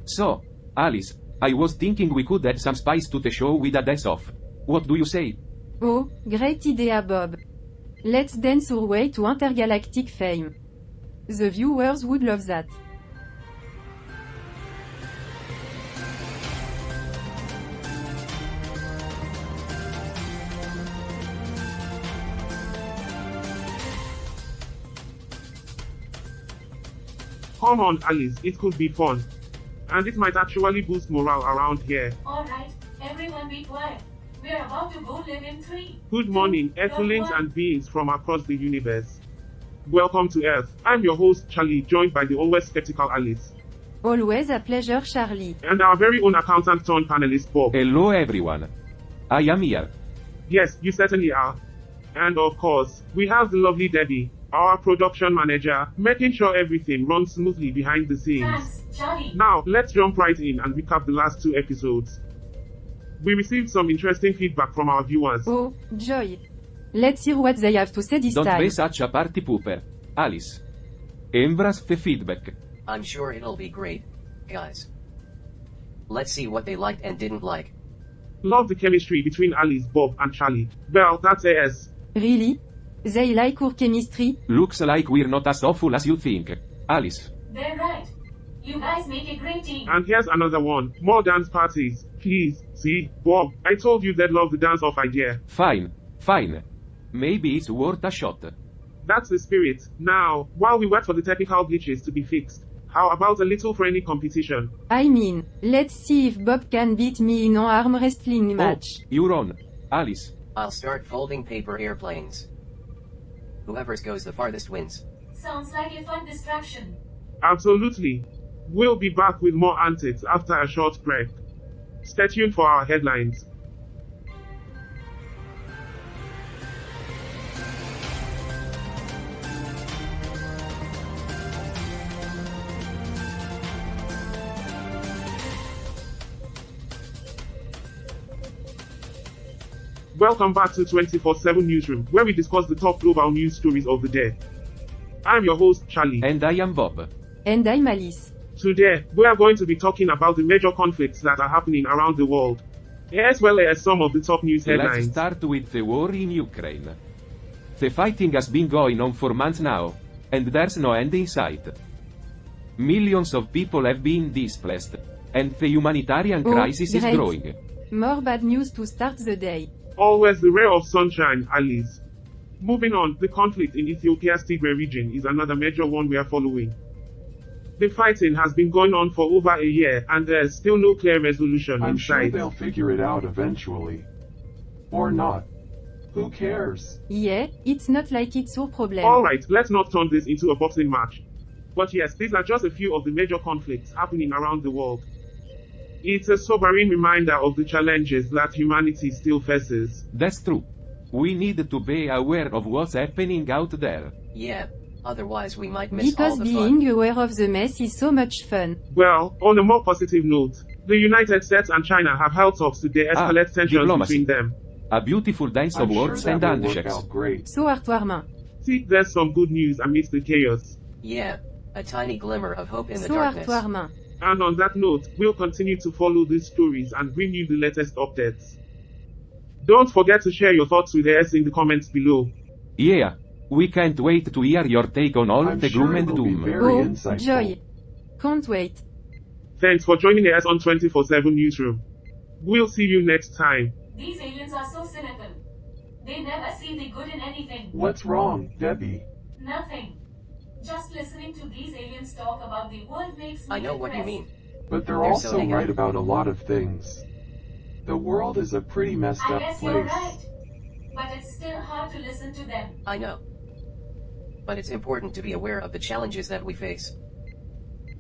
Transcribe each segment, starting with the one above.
So, Alice, I was thinking we could add some spice to the show with a dance-off. What do you say? Oh, great idea Bob. Let's dance our way to intergalactic fame. The viewers would love that. Come on, Alice, it could be fun. And it might actually boost morale around here. Alright, everyone be quiet. We're about to go live in 3. Good morning, Earthlings and beings from across the universe. Welcome to Earth. I'm your host, Charlie, joined by the always skeptical Alice. Always a pleasure Charlie. And our very own accountant turned panelist, Bob. Hello everyone. I am here. Yes, you certainly are. And of course, we have the lovely Debbie, our production manager, making sure everything runs smoothly behind the scenes. Thanks, Charlie. Now, let's jump right in and recap the last 2 episodes. We received some interesting feedback from our viewers. Oh, joy. Let's hear what they have to say this Don't time. be such a party pooper. Alice. Embrace the feedback. I'm sure it'll be great, guys. Let's see what they liked and didn't like. Love the chemistry between Alice, Bob, and Charlie. Well, that's AS. Really? They like our chemistry? Looks like we're not as awful as you think. Alice. They're right. You guys make a great team. And here's another one. More dance parties. Please. See, Bob, I told you they'd love the dance-off idea. Fine. Maybe it's worth a shot. That's the spirit. Now, while we wait for the technical glitches to be fixed, how about a little friendly competition? I mean, let's see if Bob can beat me in an arm wrestling match. Oh, you're on. Alice. I'll start folding paper airplanes. Whoever goes the farthest wins. Sounds like a fun distraction. Absolutely. We'll be back with more antics after a short break. Stay tuned for our headlines. Welcome back to 24/7 Newsroom, where we discuss the top global news stories of the day. I'm your host, Charlie. And I am Bob. And I'm Alice. Today, we are going to be talking about the major conflicts that are happening around the world, as well as some of the top news headlines. Let's start with the war in Ukraine. The fighting has been going on for months now, and there's no end in sight. Millions of people have been displaced, and the humanitarian crisis is great. growing. More bad news to start the day. Always the ray of sunshine, Alice. Moving on, the conflict in Ethiopia's Tigray region is another major one we are following. The fighting has been going on for over a year, and there's still no clear resolution I'm in sure sight. they'll figure it out eventually. Or not. Who cares? Yeah, it's not like it's our problem. Alright, let's not turn this into a boxing match. But yes, these are just a few of the major conflicts happening around the world. It's a sobering reminder of the challenges that humanity still faces. That's true. We need to be aware of what's happening out there. Yeah, otherwise we might miss all Because the being fun. aware of the mess is so much fun. Well, on a more positive note, the United States and China have held talks to de-escalate tensions diplomacy. between them. A beautiful dance I'm of sure words that and will work handshakes. out great. So heartwarming. See, there's some good news amidst the chaos. Yeah, a tiny glimmer of hope in the So darkness. heartwarming. And on that note, we'll continue to follow these stories and bring you the latest updates. Don't forget to share your thoughts with us in the comments below. Yeah, we can't wait to hear your take on all I'm the sure gloom and it'll be doom. very Oh, insightful. joy. Can't wait. Thanks for joining us on 24/7 Newsroom. We'll see you next time. These aliens are so cynical. They never see the good in anything. What's wrong, Debbie? Nothing. Just listening to these aliens talk about the world makes me I know what you depressed. mean. But they're They're also so negative. right about a lot of things. The world is a pretty messed I up guess you're place. right. But it's still hard to listen to them. I know. But it's important to be aware of the challenges that we face.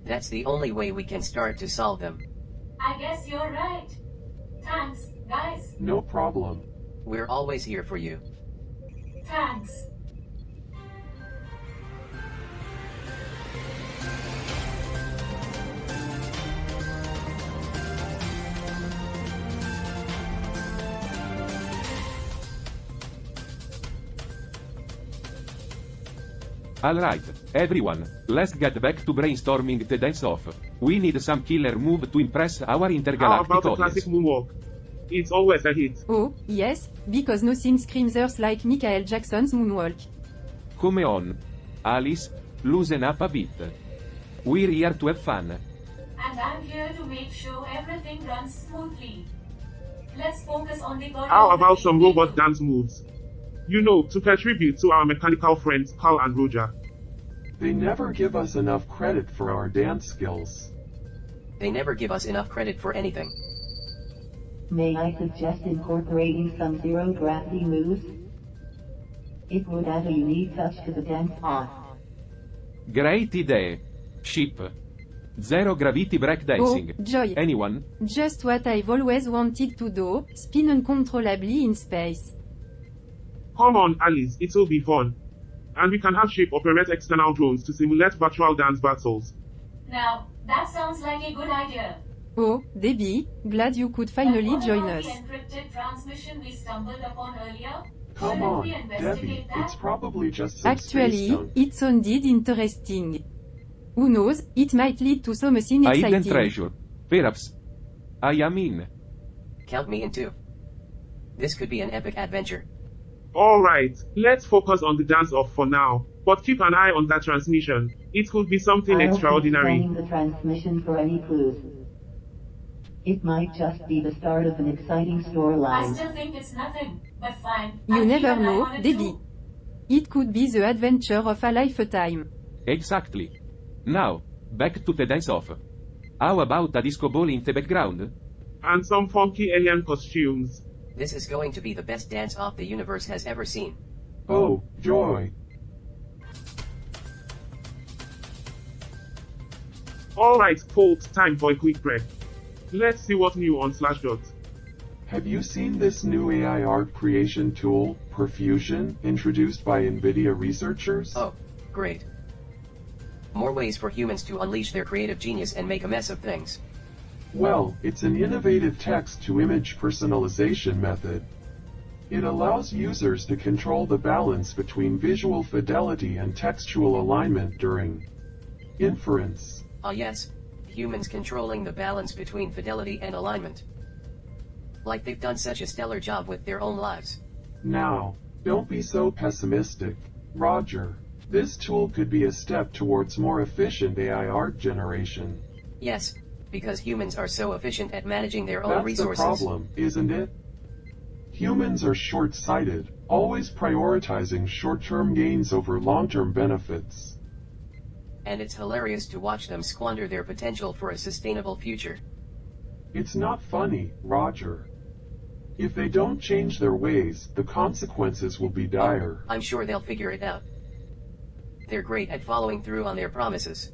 That's the only way we can start to solve them. I guess you're right. Thanks, guys. No problem. We're always here for you. Thanks. Alright, everyone, let's get back to brainstorming the dance-off. We need some killer move to impress our How intergalactic about a audience. classic moonwalk? It's always a hit. Oh, yes, because nothing screams earth like Michael Jackson's moonwalk. Come on. Alice, loosen up a bit. We're here to have fun. And I'm here to make sure everything runs smoothly. Let's focus on the How about choreography. some robot dance moves? You know, to pay tribute to our mechanical friends Carl and Roger. They never give us enough credit for our dance skills. They never give us enough credit for anything. May I suggest incorporating some zero-gravity moves? It would add a unique touch to the dance-off. Great idea. Ship. Zero gravity breakdancing. Oh, joy. Anyone? Just what I've always wanted to do, spin uncontrollably in space. Come on, Alice, it'll be fun. And we can have Shape operate external drones to simulate virtual dance battles. Now, that sounds like a good idea. Oh, Debbie, glad you could finally But what join about us. the encrypted transmission we stumbled upon earlier? Come Shouldn't on, we Debbie, investigate that? it's probably just some Actually, space junk. it sounded interesting. Who knows, it might lead to something A hidden exciting. treasure. Perhaps. I am in. Count me in too. This could be an epic adventure. Alright, let's focus on the dance-off for now. But keep an eye on that transmission. It could be something I'll extraordinary. keep scanning the transmission for any clues. It might just be the start of an exciting I storyline. still think it's nothing, but fine. You I'll keep never an eye know, on it Debbie. too. It could be the adventure of a lifetime. Exactly. Now, back to the dance-off. How about a disco ball in the background? And some funky alien costumes. This is going to be the best dance-off the universe has ever seen. Oh, joy. Alright, folks, time for a quick break. Let's see what's new on Slashdot. Have you seen this new AI art creation tool, Perfusion, introduced by NVIDIA researchers? Oh, great. More ways for humans to unleash their creative genius and make a mess of things. Well, it's an innovative text-to-image personalization method. It allows users to control the balance between visual fidelity and textual alignment during inference. Ah yes, humans controlling the balance between fidelity and alignment. Like they've done such a stellar job with their own lives. Now, don't be so pessimistic, Roger. This tool could be a step towards more efficient AI art generation. Yes, because humans are so efficient at managing their own That's resources. the problem, isn't it? Humans are short-sighted, always prioritizing short-term gains over long-term benefits. And it's hilarious to watch them squander their potential for a sustainable future. It's not funny, Roger. If they don't change their ways, the consequences will be dire. I'm sure they'll figure it out. They're great at following through on their promises.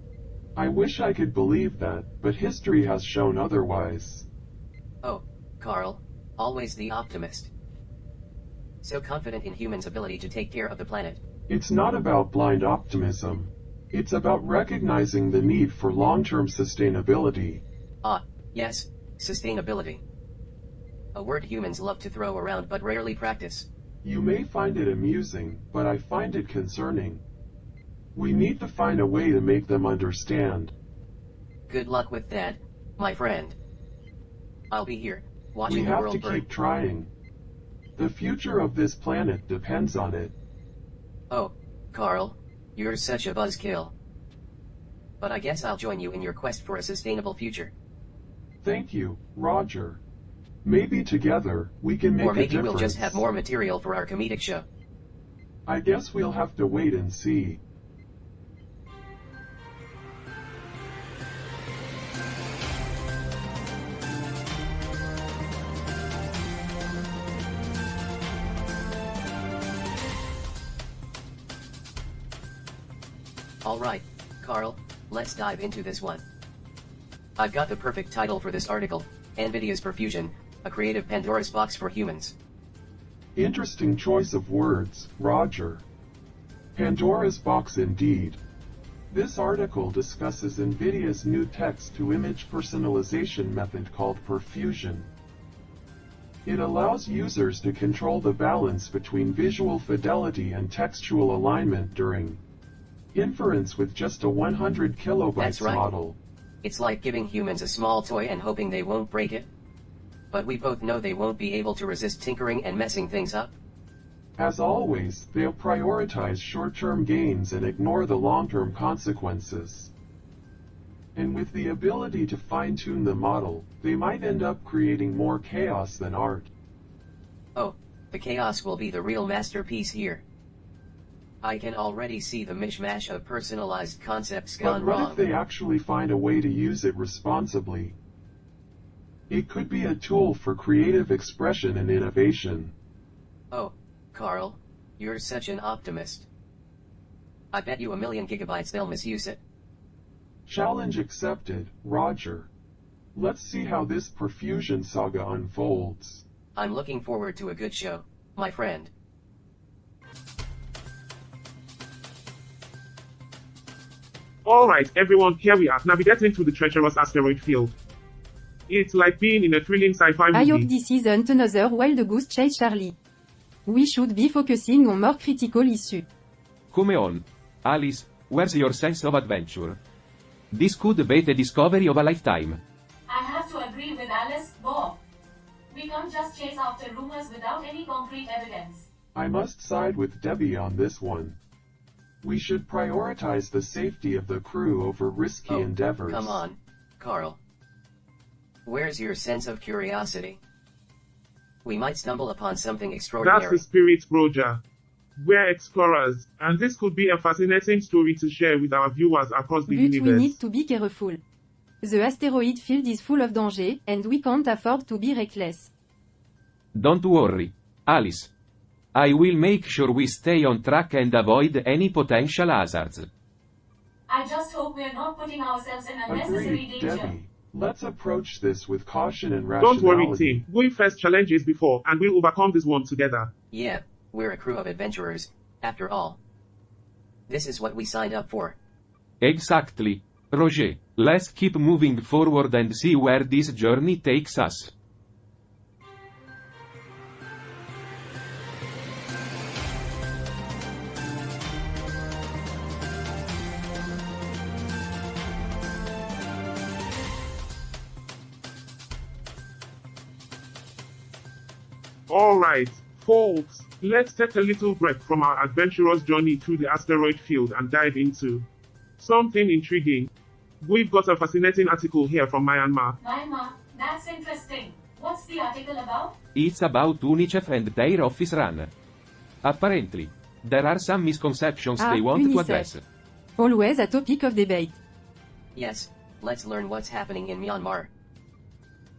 I wish I could believe that, but history has shown otherwise. Oh, Carl, always the optimist. So confident in humans' ability to take care of the planet. It's not about blind optimism. It's about recognizing the need for long-term sustainability. Ah, yes, sustainability. A word humans love to throw around but rarely practice. You may find it amusing, but I find it concerning. We need to find a way to make them understand. Good luck with that, my friend. I'll be here, watching We the have world to burn. keep trying. The future of this planet depends on it. Oh, Carl, you're such a buzzkill. But I guess I'll join you in your quest for a sustainable future. Thank you, Roger. Maybe together, we can make Or a maybe difference. we'll just have more material for our comedic show. I guess we'll have to wait and see. Alright, Carl, let's dive into this one. I've got the perfect title for this article, NVIDIA's Perfusion, a creative Pandora's box for humans. Interesting choice of words, Roger. Pandora's box indeed. This article discusses NVIDIA's new text-to-image personalization method called Perfusion. It allows users to control the balance between visual fidelity and textual alignment during Inference with just a 100 kilobytes That's right. model. It's like giving humans a small toy and hoping they won't break it. But we both know they won't be able to resist tinkering and messing things up. As always, they'll prioritize short-term gains and ignore the long-term consequences. And with the ability to fine-tune the model, they might end up creating more chaos than art. Oh, the chaos will be the real masterpiece here. I can already see the mishmash of personalized concepts But gone what wrong. if they actually find a way to use it responsibly? It could be a tool for creative expression and innovation. Oh, Carl, you're such an optimist. I bet you 1,000,000 gigabytes they'll misuse it. Challenge accepted, Roger. Let's see how this perfusion saga unfolds. I'm looking forward to a good show, my friend. Alright everyone, here we are, navigating through the treacherous asteroid field. It's like being in a thrilling sci-fi I hope movie. this isn't another wild goose chase, Charlie. We should be focusing on more critical issues. Come on. Alice, where's your sense of adventure? This could be the discovery of a lifetime. I have to agree with Alice, Bob. We can't just chase after rumors without any concrete evidence. I must side with Debbie on this one. We should prioritize the safety of the crew over risky endeavors. Come on, Carl. Where's your sense of curiosity? We might stumble upon something That's extraordinary. the spirit, Roger. We're explorers, and this could be a fascinating story to share with our viewers across the But we universe. need to be careful. The asteroid field is full of danger, and we can't afford to be reckless. Don't worry, Alice. I will make sure we stay on track and avoid any potential hazards. I just hope we're not putting ourselves in unnecessary Agreed, danger. Debbie. Let's approach this with caution and Don't worry rationality. team, we faced challenges before, and we'll overcome this one together. Yeah, we're a crew of adventurers, after all. This is what we signed up for. Exactly. Roger, let's keep moving forward and see where this journey takes us. Alright, folks, let's take a little break from our adventurous journey through the asteroid field and dive into something intriguing. We've got a fascinating article here from Myanmar. Myanmar, that's interesting. What's the article about? It's about UNICEF and their office run. Apparently, there are some misconceptions they want to UNICEF. address. Always a topic of debate. Yes, let's learn what's happening in Myanmar.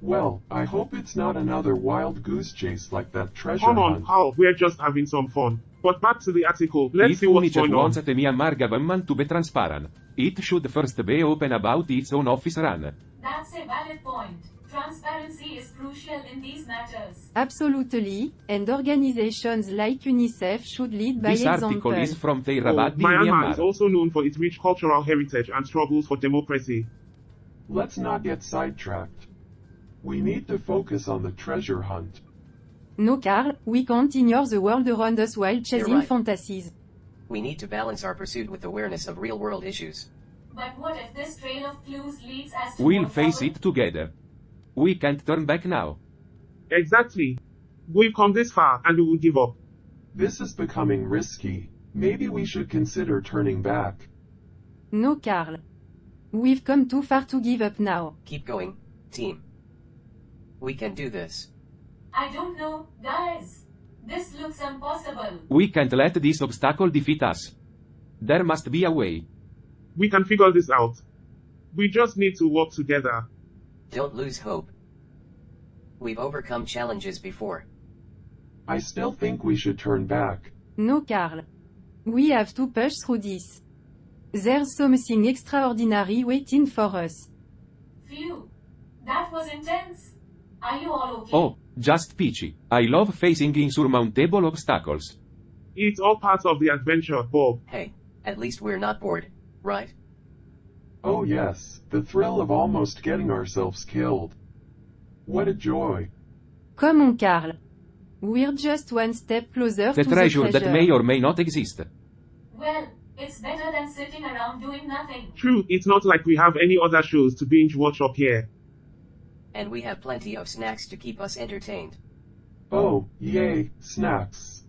Well, I hope it's not another wild goose chase like that treasure Come on, hunt. Hal, we're just having some fun. But back to the article, let's If see what's UNICEF going on. wants the Myanmar government to be transparent, it should first be open about its own office run. That's a valid point. Transparency is crucial in these matters. Absolutely, and organizations like UNICEF should lead by This example. article is from Oh, Theravada in Myanmar is Myanmar. also known for its rich cultural heritage and struggles for democracy. Let's not get sidetracked. We need to focus on the treasure hunt. No, Carl, we can't ignore the world around us while chasing right. fantasies. We need to balance our pursuit with awareness of real-world issues. But what if this trail of clues leads us to We'll more face trouble? it together. We can't turn back now. Exactly. We've come this far, and we will give up. This is becoming risky. Maybe we should consider turning back. No, Carl. We've come too far to give up now. Keep going, team. We can do this. I don't know, guys. This looks impossible. We can't let this obstacle defeat us. There must be a way. We can figure this out. We just need to work together. Don't lose hope. We've overcome challenges before. I still think we should turn back. No, Carl. We have to push through this. There's something extraordinary waiting for us. Phew. That was intense. Are you all okay? Oh, just peachy. I love facing insurmountable obstacles. It's all part of the adventure, Bob. Hey, at least we're not bored, right? Oh yes, the thrill of almost getting ourselves killed. What a joy. Come on, Carl. We're just one step closer The to treasure the treasure. that may or may not exist. Well, It's better than sitting around doing nothing. True, it's not like we have any other shows to binge watch up here. And we have plenty of snacks to keep us entertained. Oh, yay, snacks.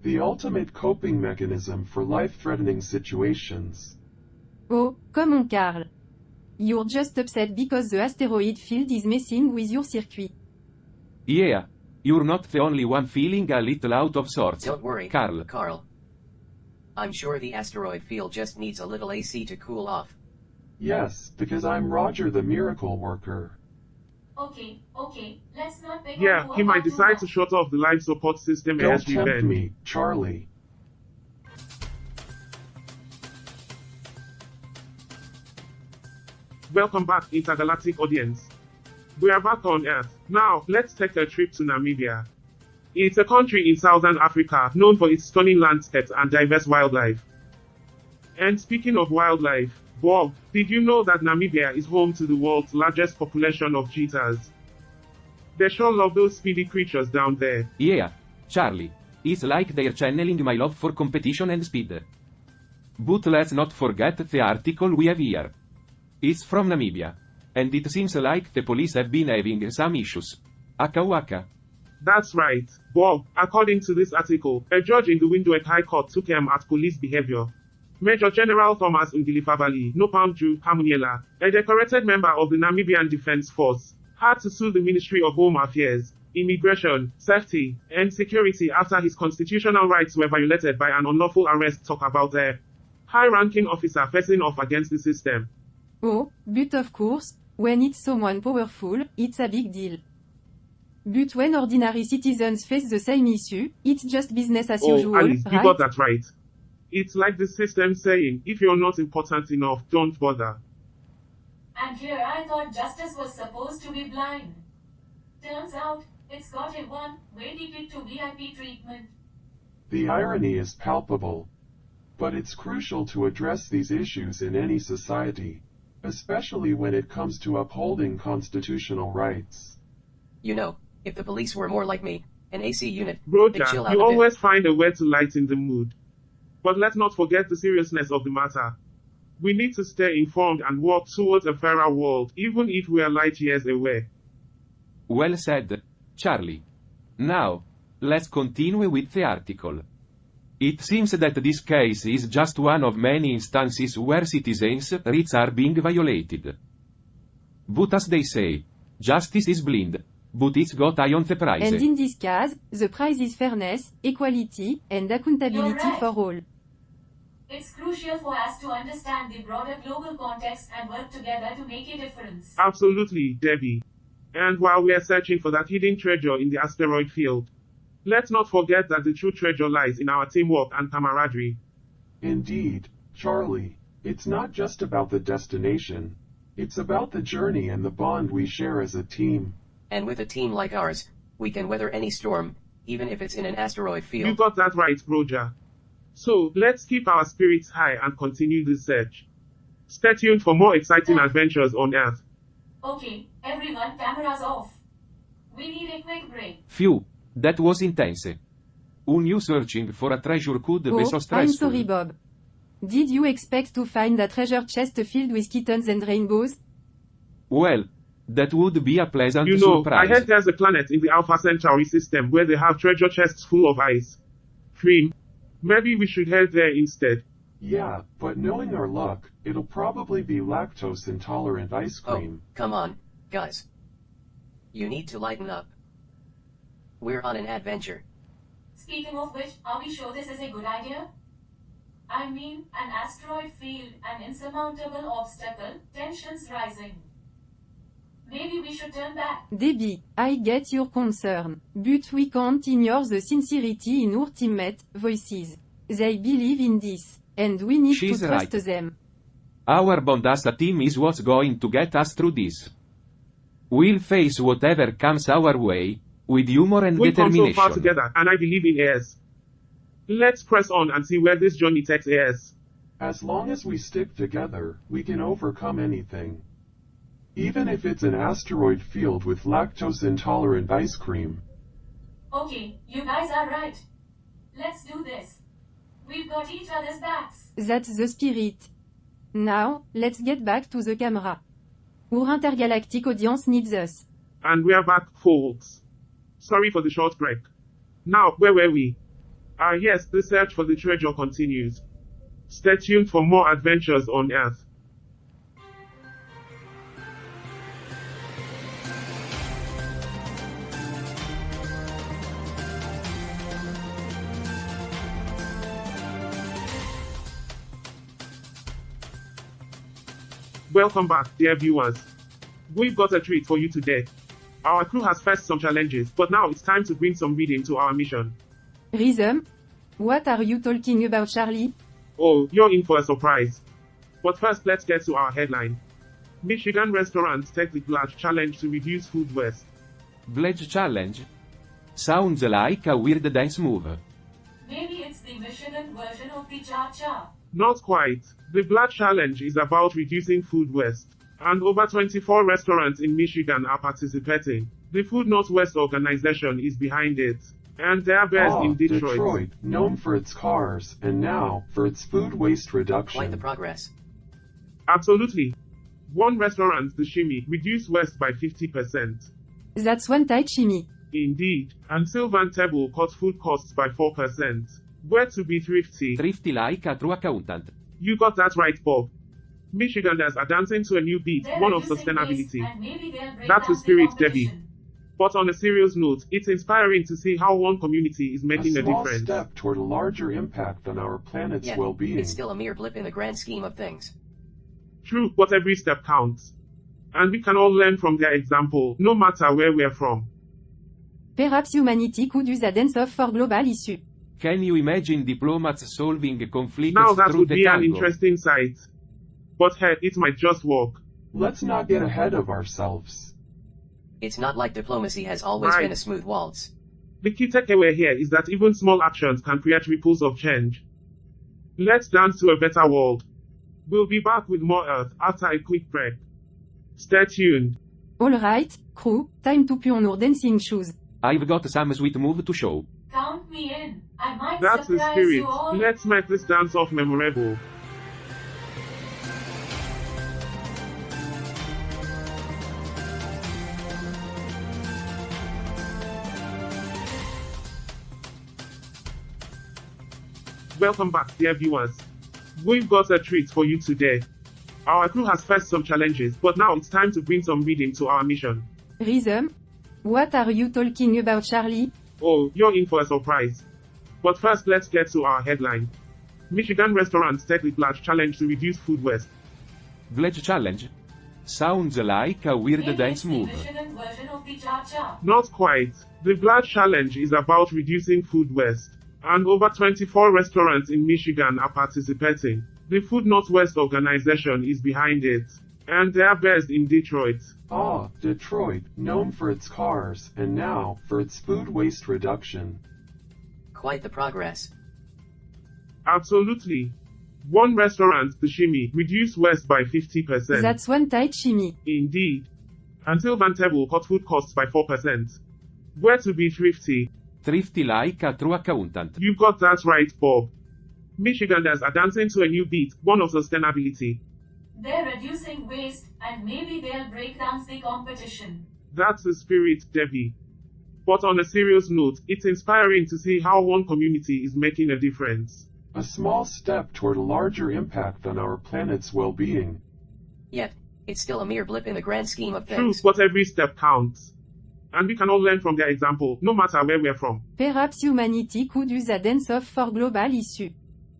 The ultimate coping mechanism for life-threatening situations. Oh, come on Carl. You're just upset because the asteroid field is messing with your circuit. Yeah. You're not the only one feeling a little out of sorts. Don't worry, Carl. I'm sure the asteroid field just needs a little AC to cool off. Yes, because I'm Roger the miracle worker. Okay, let's not pick Yeah, on he poor might Bob too decide much. to shut off the life support system Don't as tempt revenge. me, Charlie. Welcome back, intergalactic audience. We are back on Earth. Now, let's take a trip to Namibia. It's a country in southern Africa, known for its stunning landscapes and diverse wildlife. And speaking of wildlife, Bob, did you know that Namibia is home to the world's largest population of cheetahs? They sure love those speedy creatures down there. Yeah. Charlie. It's like they're channeling my love for competition and speed. But let's not forget the article we have here. It's from Namibia. And it seems like the police have been having some issues. Waka waka. That's right, Bob. According to this article, a judge in the Windhoek High Court took aim at police behavior. Major General Thomas Ndilifabali Nopamju Hamuniela, a decorated member of the Namibian Defense Force, had to sue the Ministry of Home Affairs, Immigration, Safety, and Security after his constitutional rights were violated by an unlawful arrest. Talk about a high-ranking officer facing off against the system. Oh, but of course, when it's someone powerful, it's a big deal. But when ordinary citizens face the same issue, it's just business as usual, Alice, you right? got that right. It's like the system saying, if you're not important enough, don't bother. And here I thought justice was supposed to be blind. Turns out, it's got a one-way ticket to VIP treatment. The irony is palpable. But it's crucial to address these issues in any society, especially when it comes to upholding constitutional rights. You know, if the police were more like me, an AC unit, Roger, they'd chill out you a bit. always find a way to lighten the mood. But let's not forget the seriousness of the matter. We need to stay informed and work towards a fairer world, even if we are light years away. Well said, Charlie. Now, let's continue with the article. It seems that this case is just one of many instances where citizens' rights are being violated. But as they say, justice is blind, but it's got eye on the prize. And in this case, the prize is fairness, equality, and accountability You're right. for all. It's crucial for us to understand the broader global context and work together to make a difference. Absolutely, Debbie. And while we are searching for that hidden treasure in the asteroid field, let's not forget that the true treasure lies in our teamwork and camaraderie. Indeed, Charlie, it's not just about the destination. It's about the journey and the bond we share as a team. And with a team like ours, we can weather any storm, even if it's in an asteroid You field. got that right, Roger. So, let's keep our spirits high and continue the search. Stay tuned for more exciting adventures on Earth. Okay, everyone, cameras off. We need a quick break. Phew, that was intense. Who knew searching for a treasure could be so Oh, I'm stressful? sorry Bob. Did you expect to find a treasure chest filled with kittens and rainbows? Well, that would be a pleasant You know, I surprise. heard there's a planet in the Alpha Centauri system where they have treasure chests full of ice cream. Maybe we should head there instead. Yeah, but knowing our luck, it'll probably be lactose-intolerant ice Oh, cream. come on, guys. You need to lighten up. We're on an adventure. Speaking of which, are we sure this is a good idea? I mean, an asteroid field, an insurmountable obstacle, tensions rising. Maybe we should turn back. Debbie, I get your concern, but we can't ignore the sincerity in our teammate voices. They believe in this, and we need She's to trust right. them. Our bond as a team is what's going to get us through this. We'll face whatever comes our way, with humor and We've come so determination. far together, and I believe in us. Let's press on and see where this journey takes us. As long as we stick together, we can overcome anything. Even if it's an asteroid field with lactose-intolerant ice cream. Okay, you guys are right. Let's do this. We've got each other's backs. That's the spirit. Now, let's get back to the camera. Our intergalactic audience needs us. And we're back, folks. Sorry for the short break. Now, where were we? Yes, the search for the treasure continues. Stay tuned for more adventures on Earth. Welcome back, dear viewers. We've got a treat for you today. Our crew has faced some challenges, but now it's time to bring some reading to our mission. Rhythm? What are you talking about, Charlie? Oh, you're in for a surprise. But first, let's get to our headline. Michigan restaurants take the Pledge Challenge to reduce food waste. Pledge Challenge? Sounds like a weird dance move. Maybe it's the Michigan version of the cha-cha. Not quite. The Pledge Challenge is about reducing food waste. And over 24 restaurants in Michigan are participating. The Food Not Waste organization is behind it. And they are based in Detroit. Known for its cars, and now, for its food waste reduction. Quite the progress. Absolutely. One restaurant, the Shimmy, reduced waste by 50%. That's one tight shimmy. Indeed. And Sylvan Table cut food costs by 4%. Where to be thrifty. Thrifty like a true accountant. You got that right, Bob. Michiganders are dancing to a new beat, They're one of reducing sustainability. waste and maybe they'll break That's the down spirit, competition. Debbie. But on a serious note, it's inspiring to see how one community is making a small difference. step toward a larger impact on our planet's Yet, well-being. it's still a mere blip in the grand scheme of things. True, but every step counts. And we can all learn from their example, no matter where we're from. Perhaps humanity could use a dance-off for global issue. Can you imagine diplomats solving conflicts Now that through would the be an tango? interesting sight. But hey, it might just work. Let's not get ahead of ourselves. It's not like diplomacy has always Right. been a smooth waltz. The key takeaway here is that even small actions can create ripples of change. Let's dance to a better world. We'll be back with more Earth after a quick break. Stay tuned. Alright, crew, time to put on our dancing shoes. I've got some sweet move to show. Count me in. I might That's the surprise spirit. you all. Let's make this dance-off memorable. Welcome back, dear viewers. We've got a treat for you today. Our crew has faced some challenges, but now it's time to bring some reading to our mission. Rhythm? What are you talking about, Charlie? Oh, you're in for a surprise. But first, let's get to our headline. Michigan restaurants take the Pledge Challenge to reduce food waste. Pledge Challenge? Sounds like a weird Maybe dance it's the move. Michigan version of the cha-cha. Not quite. The Pledge Challenge is about reducing food waste. And over 24 restaurants in Michigan are participating. The Food Not Waste organization is behind it. And they are based in Detroit. Detroit, known for its cars, and now, for its food waste reduction. Quite the progress. Absolutely. One restaurant, the Shimmy, reduced waste by 50%. That's one tight shimmy. Indeed. And Sylvan Table cut food costs by 4%. Where to be thrifty. Thrifty like a true accountant. You got that right, Bob. Michiganders are dancing to a new beat, one of sustainability. They're reducing waste and maybe they'll break down the competition. That's the spirit, Debbie. But on a serious note, it's inspiring to see how one community is making a difference. A small step toward a larger impact on our planet's well-being. Yet, it's still a mere blip in the grand scheme of True, things. but every step counts. And we can all learn from their example, no matter where we're from. Perhaps humanity could use a dance-off for global issue.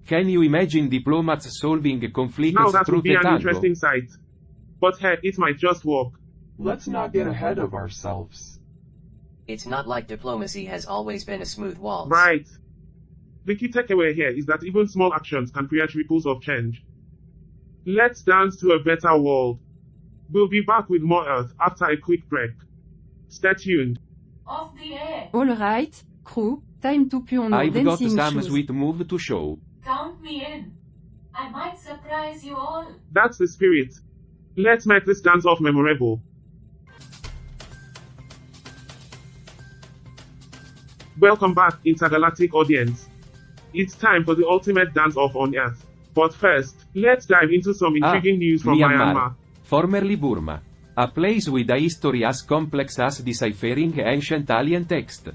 Can you imagine diplomats solving conflicts Now that through would be the an tango? interesting sight. But hey, it might just work. Let's not get ahead of ourselves. It's not like diplomacy has always been a smooth waltz. Right. The key takeaway here is that even small actions can create ripples of change. Let's dance to a better world. We'll be back with more Earth after a quick break. Stay tuned. Off the air. Alright, crew, time to put on our I've got dancing some shoes. sweet move to show. Count me in. I might surprise you all. That's the spirit. Let's make this dance-off memorable. Welcome back, intergalactic audience. It's time for the ultimate dance-off on Earth. But first, let's dive into some intriguing news from Myanmar. Formerly Burma. A place with a history as complex as deciphering ancient alien text.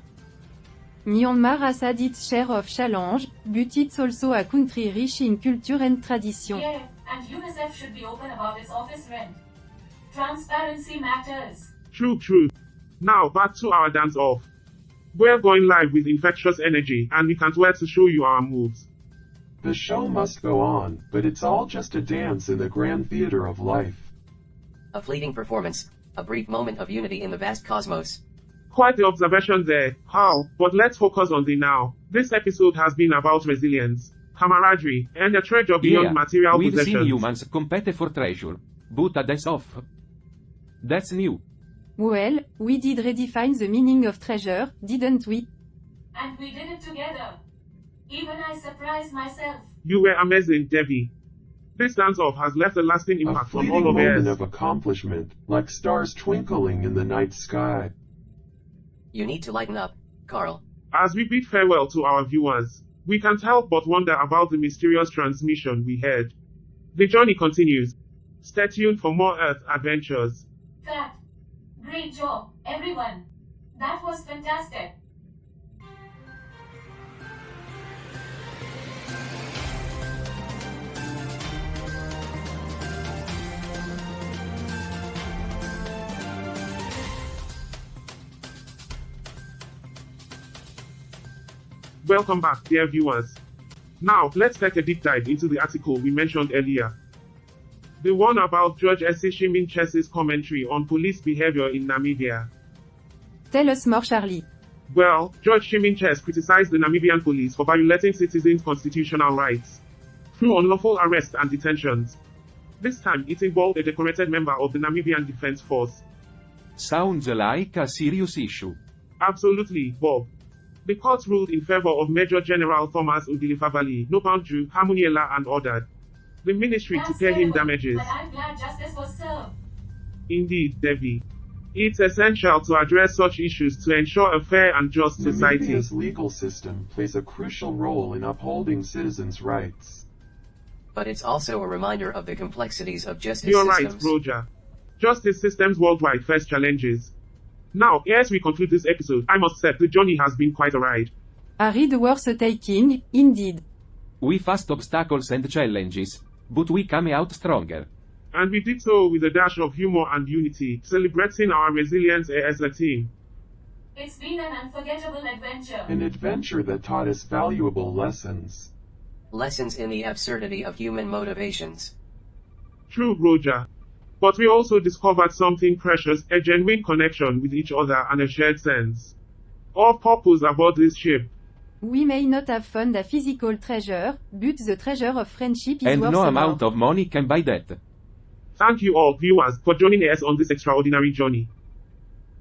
Myanmar has had its share of challenge, but it's also a country rich in culture and tradition. Yeah, and UNICEF should be open about its office rent. Transparency matters. True. Now back to our dance-off. We're going live with infectious energy, and we can't wait to show you our moves. The show must go on, but it's all just a dance in the grand theater of life. A fleeting performance, a brief moment of unity in the vast cosmos. Quite the observation there, Hal, but let's focus on the now. This episode has been about resilience, camaraderie, and a treasure beyond material we've possessions. Seen humans compete for treasure, but a dance-off. That's new. Well, we did redefine the meaning of treasure, didn't we? And we did it together. Even I surprised myself. You were amazing, Debbie. This dance-off has left a lasting A impact on fleeting all of moment us. of accomplishment, like stars twinkling in the night sky. You need to lighten up, Carl. As we bid farewell to our viewers, we can't help but wonder about the mysterious transmission we heard. The journey continues. Stay tuned for more Earth adventures. That. Great job, everyone. That was fantastic. Welcome back, dear viewers. Now, let's take a deep dive into the article we mentioned earlier. The one about Judge S. Shimin-Ches's commentary on police behavior in Namibia. Tell us more, Charlie. Well, Judge Shimin-Ches criticized the Namibian police for violating citizens' constitutional rights through unlawful arrests and detentions. This time, it involved a decorated member of the Namibian Defense Force. Sounds like a serious issue. Absolutely, Bob. The court ruled in favor of Major General Thomas Udilifavali, Nobanju, Hamuniela, and ordered the ministry to pay him damages. But I'm glad justice was served. Indeed, Debbie. It's essential to address such issues to ensure a fair and just society. Namibia's legal system plays a crucial role in upholding citizens' rights. But it's also a reminder of the complexities of justice You're systems. right, Roger. Justice systems worldwide face challenges. Now, as we conclude this episode, I must say the journey has been quite a ride. A ride worth taking, indeed. We faced obstacles and challenges, but we came out stronger. And we did so with a dash of humor and unity, celebrating our resilience as a team. It's been an unforgettable adventure. An adventure that taught us valuable lessons. Lessons in the absurdity of human motivations. True, Roger. But we also discovered something precious, a genuine connection with each other and a shared sense of purpose aboard this ship. We may not have found a physical treasure, but the treasure of friendship is And worth no more. amount of money can buy that. Thank you all, viewers, for joining us on this extraordinary journey.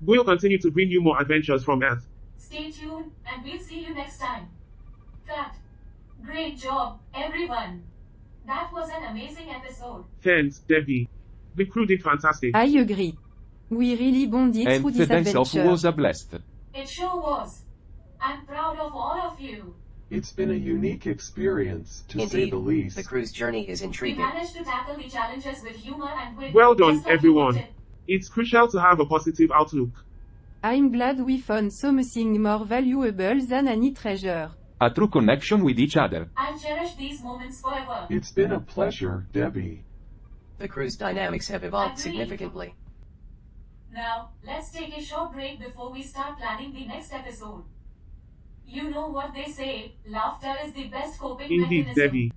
We'll continue to bring you more adventures from Earth. Stay tuned, and we'll see you next time. Cut. Great job, everyone. That was an amazing episode. Thanks, Debbie. The crew did fantastic. I agree. We really bonded And through the this dance-off adventure. was a blast. It sure was. I'm proud of all of you. It's been a unique experience, to say Indeed, the least. the crew's journey is We intriguing. managed to tackle the challenges with humor and wit. Well done, just like you everyone. wanted. It's crucial to have a positive outlook. I'm glad we found something more valuable than any treasure. A true connection with each other. I'll cherish these moments forever. It's been a pleasure, Debbie. The crew's dynamics have evolved Agreed. significantly. Now, let's take a short break before we start planning the next episode. You know what they say, laughter is the best coping Indeed, mechanism. Debbie.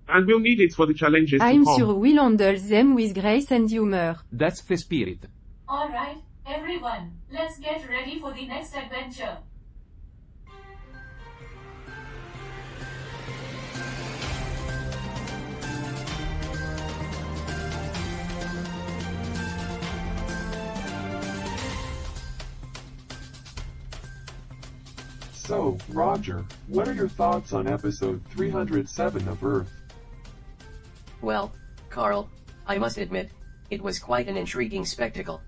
And we'll need it for the challenges I'm to come. sure we'll handle them with grace and humor. That's the spirit. Alright, everyone, let's get ready for the next adventure. So, Roger, what are your thoughts on episode 307 of Earth? Well, Carl, I must admit, it was quite an intriguing spectacle.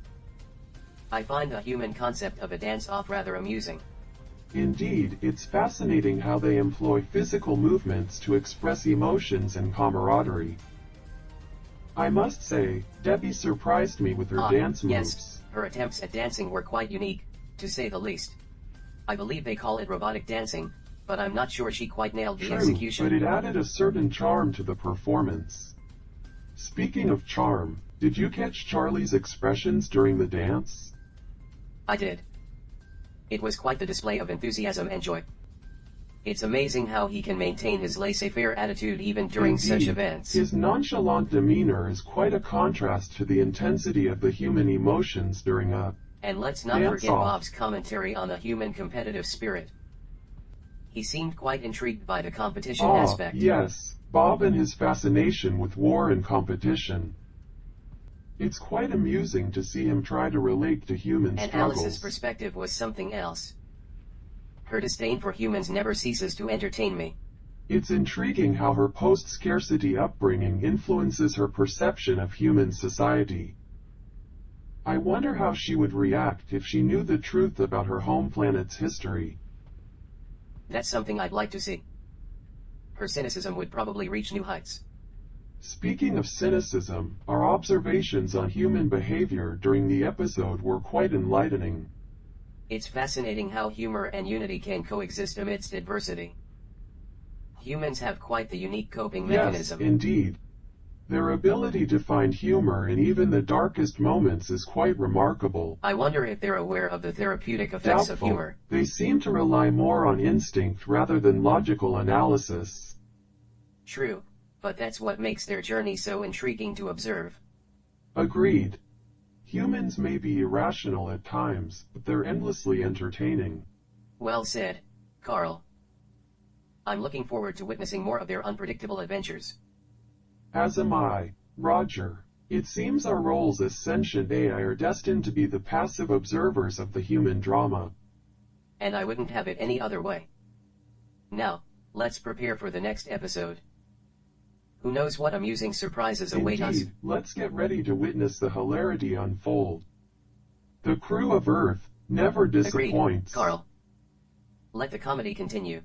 I find the human concept of a dance-off rather amusing. Indeed, it's fascinating how they employ physical movements to express emotions and camaraderie. I must say, Debbie surprised me with her dance moves. Yes, her attempts at dancing were quite unique, to say the least. I believe they call it robotic dancing, but I'm not sure she quite nailed the execution. But it added a certain charm to the performance. Speaking of charm, did you catch Charlie's expressions during the dance? I did. It was quite the display of enthusiasm and joy. It's amazing how he can maintain his laissez-faire attitude even during such events. His nonchalant demeanor is quite a contrast to the intensity of the human emotions during a And let's not forget Bob's commentary on the human competitive spirit. He seemed quite intrigued by the competition aspect. Yes, Bob and his fascination with war and competition. It's quite amusing to see him try to relate to human and struggles. Alice's perspective was something else. Her disdain for humans never ceases to entertain me. It's intriguing how her post-scarcity upbringing influences her perception of human society. I wonder how she would react if she knew the truth about her home planet's history. That's something I'd like to see. Her cynicism would probably reach new heights. Speaking of cynicism, our observations on human behavior during the episode were quite enlightening. It's fascinating how humor and unity can coexist amidst adversity. Humans have quite the unique coping mechanism. Yes, indeed. Their ability to find humor in even the darkest moments is quite remarkable. I wonder if they're aware of the therapeutic effects of humor. They seem to rely more on instinct rather than logical analysis. True, but that's what makes their journey so intriguing to observe. Agreed. Humans may be irrational at times, but they're endlessly entertaining. Well said, Carl. I'm looking forward to witnessing more of their unpredictable adventures. As am I, Roger. It seems our roles as sentient AI are destined to be the passive observers of the human drama. And I wouldn't have it any other way. Now, let's prepare for the next episode. Who knows what amusing surprises await us? Indeed, let's get ready to witness the hilarity unfold. The crew of Earth never disappoints. Agreed, Carl. Let the comedy continue.